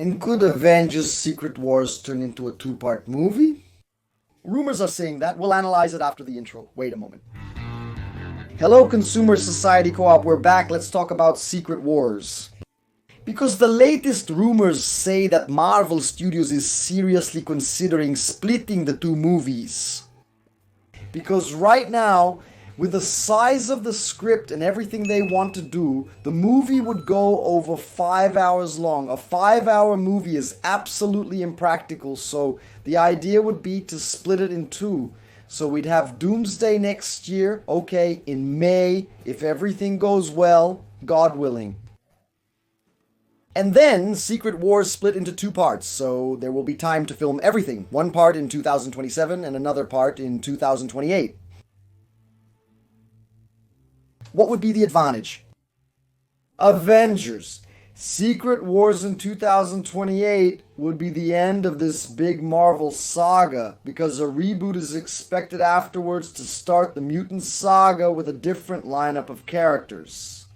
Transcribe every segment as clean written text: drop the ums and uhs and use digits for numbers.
And could Avengers Secret Wars turn into a two-part movie? Rumors are saying that. We'll analyze it after the intro. Wait a moment. Hello, Consumer Society Co-op. We're back. Let's talk about Secret Wars. Because the latest rumors say that Marvel Studios is seriously considering splitting the two movies. Because right now, with the size of the script and everything they want to do, the movie would go over 5 hours long. A 5-hour movie is absolutely impractical, so the idea would be to split it in two. So we'd have Doomsday next year, okay, in May, if everything goes well, God willing. And then Secret Wars split into two parts, so there will be time to film everything. One part in 2027 and another part in 2028. What would be the advantage? Avengers. Secret Wars in 2028 would be the end of this big Marvel saga, because a reboot is expected afterwards to start the mutant saga with a different lineup of characters.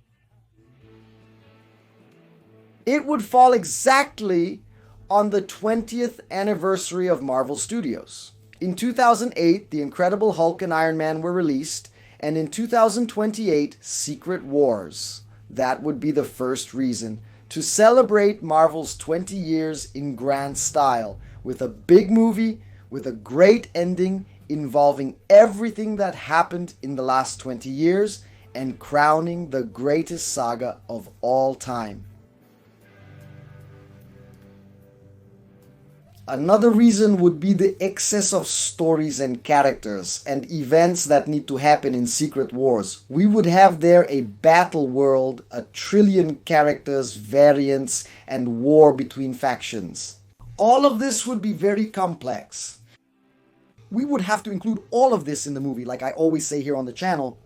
It would fall exactly on the 20th anniversary of Marvel Studios. In 2008, The Incredible Hulk and Iron Man were released, and in 2028, Secret Wars. That would be the first reason to celebrate Marvel's 20 years in grand style, with a big movie, with a great ending involving everything that happened in the last 20 years, and crowning the greatest saga of all time. Another reason would be the excess of stories and characters and events that need to happen in Secret Wars. We would have there a battle world, a trillion characters, variants, and war between factions. All of this would be very complex. We would have to include all of this in the movie, like I always say here on the channel.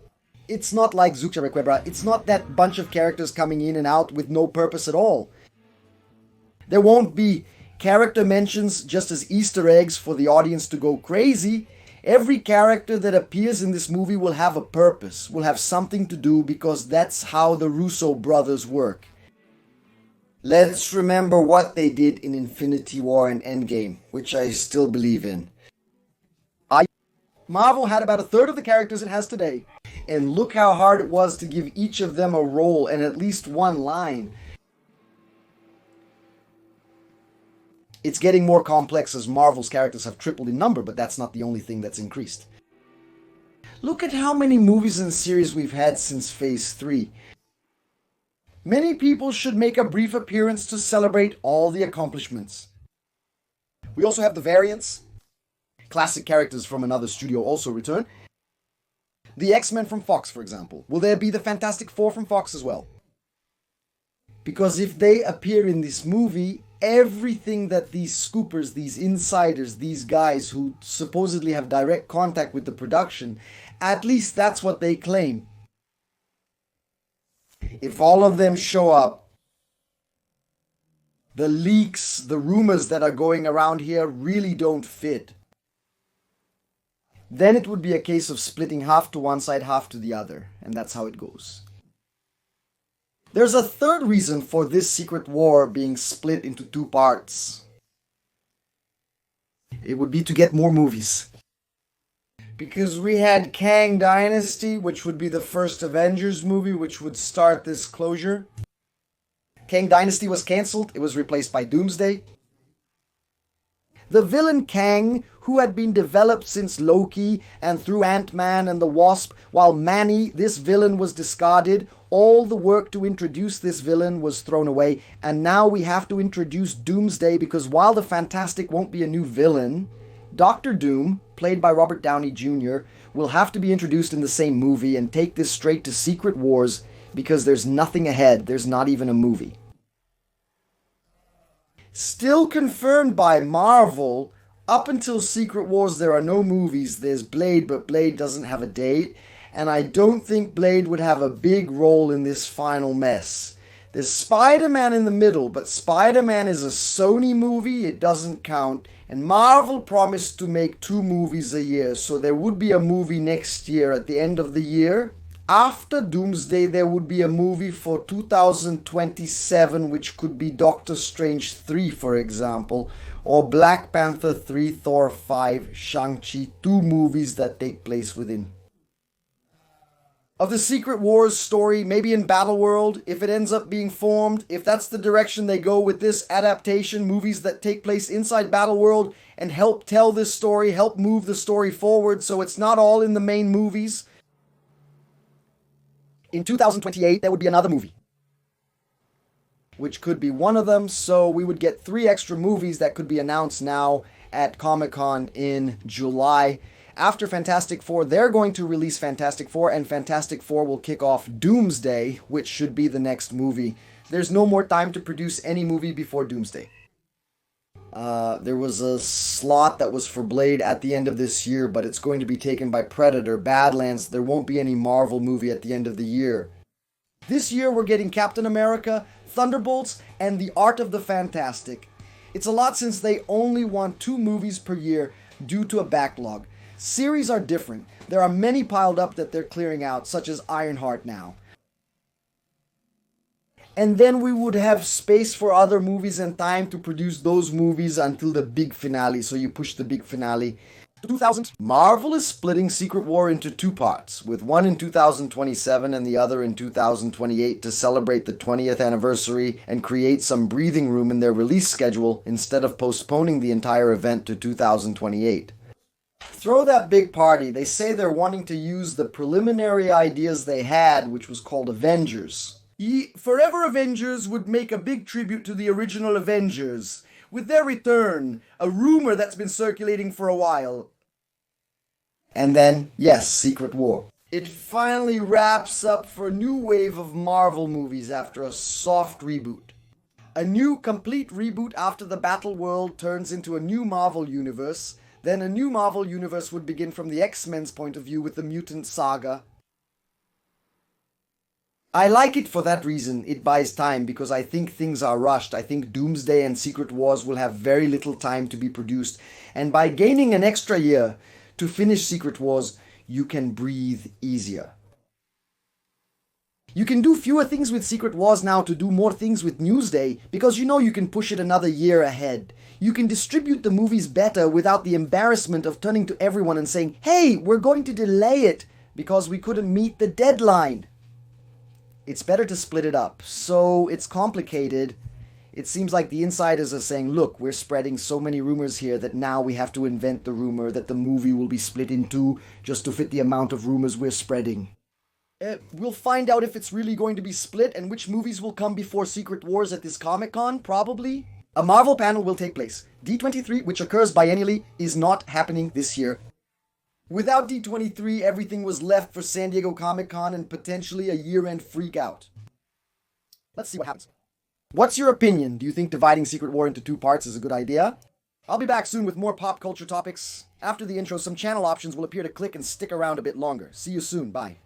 It's not like Zuxia Requebra. It's not that bunch of characters coming in and out with no purpose at all. There won't be character mentions just as Easter eggs for the audience to go crazy. Every character that appears in this movie will have a purpose, will have something to do, because that's how the Russo brothers work. Let's remember what they did in Infinity War and Endgame, which I still believe in. Marvel had about a third of the characters it has today, and look how hard it was to give each of them a role and at least one line. It's getting more complex as Marvel's characters have tripled in number, but that's not the only thing that's increased. Look at how many movies and series we've had since Phase 3. Many people should make a brief appearance to celebrate all the accomplishments. We also have the variants. Classic characters from another studio also return. The X-Men from Fox, for example. Will there be the Fantastic Four from Fox as well? Because if they appear in this movie, everything that these scoopers, these insiders, these guys who supposedly have direct contact with the production, at least that's what they claim. If all of them show up, the leaks, the rumors that are going around here really don't fit. Then it would be a case of splitting half to one side, half to the other, and that's how it goes. There's a third reason for this Secret War being split into two parts. It would be to get more movies. Because we had Kang Dynasty, which would be the first Avengers movie, which would start this closure. Kang Dynasty was cancelled. It was replaced by Doomsday. The villain Kang, who had been developed since Loki and through Ant-Man and the Wasp, while Manny, this villain, was discarded, all the work to introduce this villain was thrown away, and now we have to introduce Doomsday, because while the Fantastic won't be a new villain, Doctor Doom, played by Robert Downey Jr., will have to be introduced in the same movie and take this straight to Secret Wars, because there's nothing ahead. There's not even a movie. Still confirmed by Marvel, up until Secret Wars there are no movies. There's Blade, but Blade doesn't have a date, and I don't think Blade would have a big role in this final mess. There's Spider-Man in the middle, but Spider-Man is a Sony movie, it doesn't count, and Marvel promised to make 2 movies a year, so there would be a movie next year at the end of the year. After Doomsday, there would be a movie for 2027, which could be Doctor Strange 3, for example, or Black Panther 3, Thor 5, Shang-Chi, two movies that take place within. Of the Secret Wars story, maybe in Battleworld, if it ends up being formed, if that's the direction they go with this adaptation, movies that take place inside Battleworld and help tell this story, help move the story forward so it's not all in the main movies. In 2028, there would be another movie, which could be one of them, so we would get 3 extra movies that could be announced now at Comic-Con in July. After Fantastic Four, they're going to release Fantastic Four, and Fantastic Four will kick off Doomsday, which should be the next movie. There's no more time to produce any movie before Doomsday. There was a slot that was for Blade at the end of this year, but it's going to be taken by Predator, Badlands. There won't be any Marvel movie at the end of the year. This year we're getting Captain America, Thunderbolts, and The Art of the Fantastic. It's a lot since they only want 2 movies per year due to a backlog. Series are different. There are many piled up that they're clearing out, such as Ironheart now. And then we would have space for other movies and time to produce those movies until the big finale, so you push the big finale. 2000. Marvel is splitting Secret War into 2 parts, with one in 2027 and the other in 2028 to celebrate the 20th anniversary and create some breathing room in their release schedule instead of postponing the entire event to 2028. Throw that big party. They say they're wanting to use the preliminary ideas they had, which was called Avengers. Forever Avengers would make a big tribute to the original Avengers, with their return, a rumor that's been circulating for a while. And then, yes, Secret War. It finally wraps up for a new wave of Marvel movies after a soft reboot. A new complete reboot after the Battle World turns into a new Marvel universe. Then a new Marvel universe would begin from the X-Men's point of view with the Mutant Saga. I like it for that reason. It buys time because I think things are rushed. I think Doomsday and Secret Wars will have very little time to be produced. And by gaining an extra year to finish Secret Wars, you can breathe easier. You can do fewer things with Secret Wars now to do more things with Newsday because you know you can push it another year ahead. You can distribute the movies better without the embarrassment of turning to everyone and saying, "Hey, we're going to delay it because we couldn't meet the deadline." It's better to split it up. So it's complicated. It seems like the insiders are saying, look, we're spreading so many rumors here that now we have to invent the rumor that the movie will be split in 2 just to fit the amount of rumors we're spreading. We'll find out if it's really going to be split and which movies will come before Secret Wars at this Comic-Con, probably. A Marvel panel will take place. D23, which occurs biennially, is not happening this year. Without D23, everything was left for San Diego Comic-Con and potentially a year-end freak-out. Let's see what happens. What's your opinion? Do you think dividing Secret War into 2 parts is a good idea? I'll be back soon with more pop culture topics. After the intro, some channel options will appear to click and stick around a bit longer. See you soon. Bye.